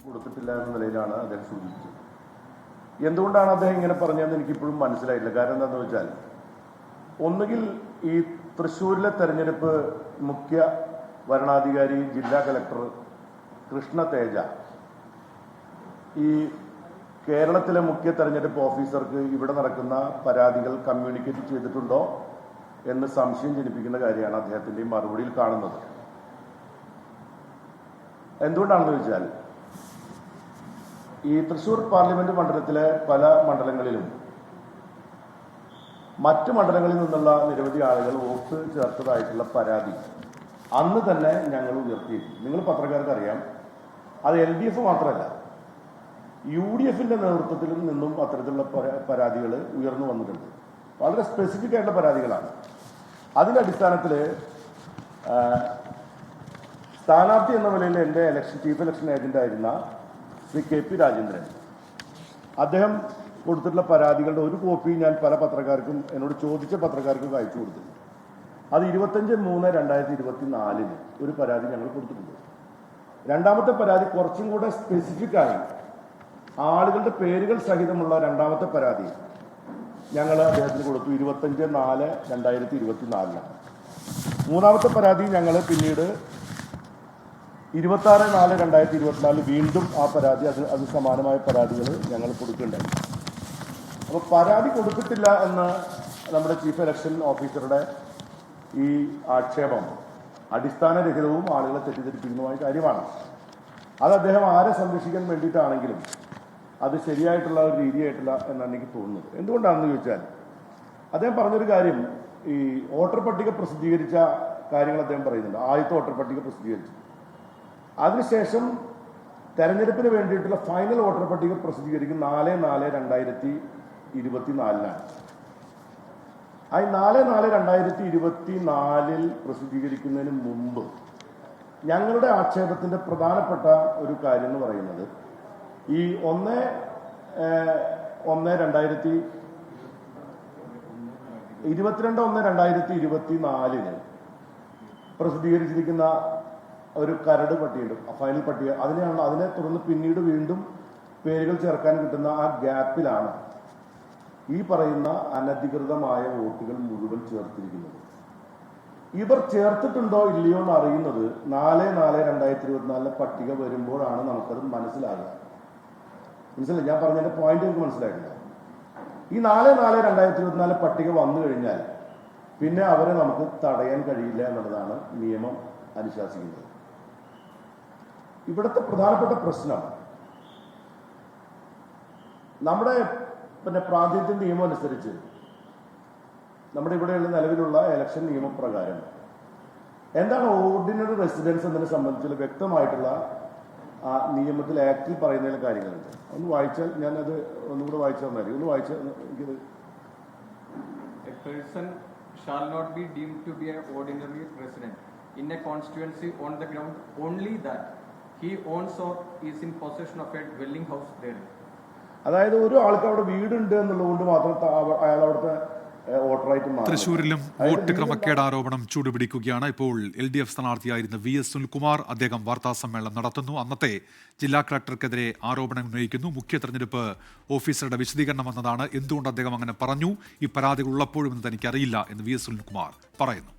കൊടുത്തിട്ടില്ല എന്ന നിലയിലാണ് അദ്ദേഹം സൂചിപ്പിച്ചത്. എന്തുകൊണ്ടാണ് അദ്ദേഹം ഇങ്ങനെ പറഞ്ഞതെന്ന് എനിക്കിപ്പോഴും മനസ്സിലായില്ല. കാരണം എന്താണെന്ന് വെച്ചാൽ, ഒന്നുകിൽ ഈ തൃശ്ശൂരിലെ തെരഞ്ഞെടുപ്പ് മുഖ്യ വരണാധികാരി ജില്ലാ കളക്ടർ കൃഷ്ണ തേജ ഈ കേരളത്തിലെ മുഖ്യ തെരഞ്ഞെടുപ്പ് ഓഫീസർക്ക് ഇവിടെ നടക്കുന്ന പരാതികൾ കമ്മ്യൂണിക്കേറ്റ് ചെയ്തിട്ടുണ്ടോ എന്ന് സംശയം ജനിപ്പിക്കുന്ന കാര്യമാണ് അദ്ദേഹത്തിൻ്റെ മറുപടിയിൽ കാണുന്നത്. എന്തുകൊണ്ടാണെന്ന് വെച്ചാൽ, ഈ തൃശ്ശൂർ പാർലമെന്റ് മണ്ഡലത്തിലെ പല മണ്ഡലങ്ങളിലും മറ്റു മണ്ഡലങ്ങളിൽ നിന്നുള്ള നിരവധി ആളുകൾ വോട്ട് ചേർത്തതായിട്ടുള്ള പരാതി അന്ന് തന്നെ ഞങ്ങൾ ഉയർത്തിയിരുന്നു. നിങ്ങൾ പത്രക്കാർക്ക് അറിയാം, അത് LDF മാത്രമല്ല, UDF നേതൃത്വത്തിൽ നിന്നും അത്തരത്തിലുള്ള പരാതികൾ ഉയർന്നു വന്നിട്ടുണ്ട്. വളരെ സ്പെസിഫിക് ആയിട്ടുള്ള പരാതികളാണ്. അതിൻ്റെ അടിസ്ഥാനത്തിൽ സ്ഥാനാർത്ഥി എന്ന നിലയിൽ എൻ്റെ ചീഫ് ഇലക്ഷൻ ഏജന്റായിരുന്ന ശ്രീ KP രാജേന്ദ്രൻ, അദ്ദേഹം കൊടുത്തിട്ടുള്ള പരാതികളുടെ ഒരു കോപ്പി ഞാൻ പല പത്രക്കാർക്കും, എന്നോട് ചോദിച്ച പത്രക്കാർക്കും അയച്ചു കൊടുത്തിട്ടുണ്ട്. അത് 25/3/2024 ഒരു പരാതി ഞങ്ങൾ കൊടുത്തിട്ടുണ്ട്. രണ്ടാമത്തെ പരാതി കുറച്ചും കൂടെ സ്പെസിഫിക് ആയി ആളുകളുടെ പേരുകൾ സഹിതമുള്ള രണ്ടാമത്തെ പരാതി ഞങ്ങൾ അദ്ദേഹത്തിന് കൊടുത്തു 25/4/2024. മൂന്നാമത്തെ പരാതി ഞങ്ങൾ പിന്നീട് 26/4/2024 വീണ്ടും ആ പരാതി അത് സമാനമായ പരാതികൾ ഞങ്ങൾ കൊടുക്കുകയുണ്ടായി. അപ്പോൾ പരാതി കൊടുത്തിട്ടില്ല എന്ന നമ്മുടെ ചീഫ് ഇലക്ഷൻ ഓഫീസറുടെ ഈ ആക്ഷേപം അടിസ്ഥാനരഹിതവും ആളുകളെ തെറ്റിദ്ധരിപ്പിക്കുന്നതുമായ കാര്യമാണ്. അത് അദ്ദേഹം ആരെ സംരക്ഷിക്കാൻ വേണ്ടിയിട്ടാണെങ്കിലും അത് ശരിയായിട്ടുള്ള ഒരു രീതിയായിട്ടില്ല എന്നാണ് എനിക്ക് തോന്നുന്നത്. എന്തുകൊണ്ടാണെന്ന് ചോദിച്ചാൽ, അദ്ദേഹം പറഞ്ഞൊരു കാര്യം, ഈ വോട്ടർ പട്ടിക പ്രസിദ്ധീകരിച്ച കാര്യങ്ങൾ അദ്ദേഹം പറയുന്നുണ്ട്. ആദ്യത്തെ വോട്ടർ പട്ടിക പ്രസിദ്ധീകരിച്ചു, അതിനുശേഷം തെരഞ്ഞെടുപ്പിന് വേണ്ടിയിട്ടുള്ള ഫൈനൽ വോട്ടർ പട്ടിക പ്രസിദ്ധീകരിക്കും 4/4/2024. ആ 4/4/2024 പ്രസിദ്ധീകരിക്കുന്നതിന് മുമ്പ് ഞങ്ങളുടെ ആക്ഷേപത്തിന്റെ പ്രധാനപ്പെട്ട ഒരു കാര്യം എന്ന് പറയുന്നത്, ഈ 1/22/2024 പ്രസിദ്ധീകരിച്ചിരിക്കുന്ന ഒരു കരട് പട്ടികയുണ്ട്, ഫൈനൽ പട്ടിക. അതിനെ തുടർന്ന് പിന്നീട് വീണ്ടും പേരുകൾ ചേർക്കാൻ കിട്ടുന്ന ആ ഗ്യാപ്പിലാണ് ഈ പറയുന്ന അനധികൃതമായ വോട്ടുകൾ മുഴുവൻ ചേർത്തിരിക്കുന്നത്. ഇവർ ചേർത്തിട്ടുണ്ടോ ഇല്ലയോ എന്ന് അറിയുന്നത് 4/4/2024 പട്ടിക വരുമ്പോഴാണ് നമുക്കത് മനസ്സിലാകുക. മനസ്സിലായി? ഞാൻ പറഞ്ഞതിന്റെ പോയിന്റ് നിങ്ങൾക്ക് മനസ്സിലായിട്ടില്ല. ഈ 4/4/2024 പട്ടിക വന്നു കഴിഞ്ഞാൽ പിന്നെ അവരെ നമുക്ക് തടയാൻ കഴിയില്ല എന്നുള്ളതാണ് നിയമം അനുശാസിക്കുന്നത്. ഇവിടുത്തെ പ്രധാനപ്പെട്ട പ്രശ്നം, നമ്മുടെ പ്രാതിനിധ്യ നിയമം അനുസരിച്ച് നമ്മുടെ ഇവിടെയുള്ള നിലവിലുള്ള ഇലക്ഷൻ നിയമപ്രകാരം എന്താണ് ഓർഡിനറി റെസിഡൻസ് എന്നതിനെ സംബന്ധിച്ചുള്ള വ്യക്തമായിട്ടുള്ള ആ നിയമത്തിൽ, ആക്ടിൽ പറയുന്ന കാര്യങ്ങളുണ്ട്. ഒന്ന് വായിച്ചാൽ ഞാനത് ഒന്നുകൂടെ വായിച്ചു തന്നാലും ഒന്ന് വായിച്ചാൽ എനിക്കത്. A person shall not be deemed to be an ordinary resident in a constituency on the ground only that he owns or is in possession of a dwelling house there. അതായത് ഒരു ആൾക്ക് അവിടെ വീടുണ്ട് എന്നുള്ളതുകൊണ്ട് മാത്രം അയാൾ അവിടുത്തെ വോട്ടറായിട്ട് മാറും. തൃശ്ശൂരിലും വോട്ട് ക്രമക്കേട് ആരോപണം ചൂടുപിടിക്കുകയാണ്. ഇപ്പോൾ LDF സ്ഥാനാർത്ഥിയായിരുന്ന VS സുനിൽകുമാർ അദ്ദേഹം വാർത്താസമ്മേളനം നടത്തുന്നു. അന്നത്തെ ജില്ലാ കളക്ടർക്കെതിരെ ആരോപണം ഉന്നയിക്കുന്നു. മുഖ്യ തെരഞ്ഞെടുപ്പ് ഓഫീസറുടെ വിശദീകരണം വന്നതാണ്. എന്തുകൊണ്ട് അദ്ദേഹം അങ്ങനെ പറഞ്ഞു, ഈ പരാതികൾ ഉള്ളപ്പോഴും എന്ന് തനിക്കറിയില്ല എന്ന് VS സുനിൽകുമാർ പറയുന്നു.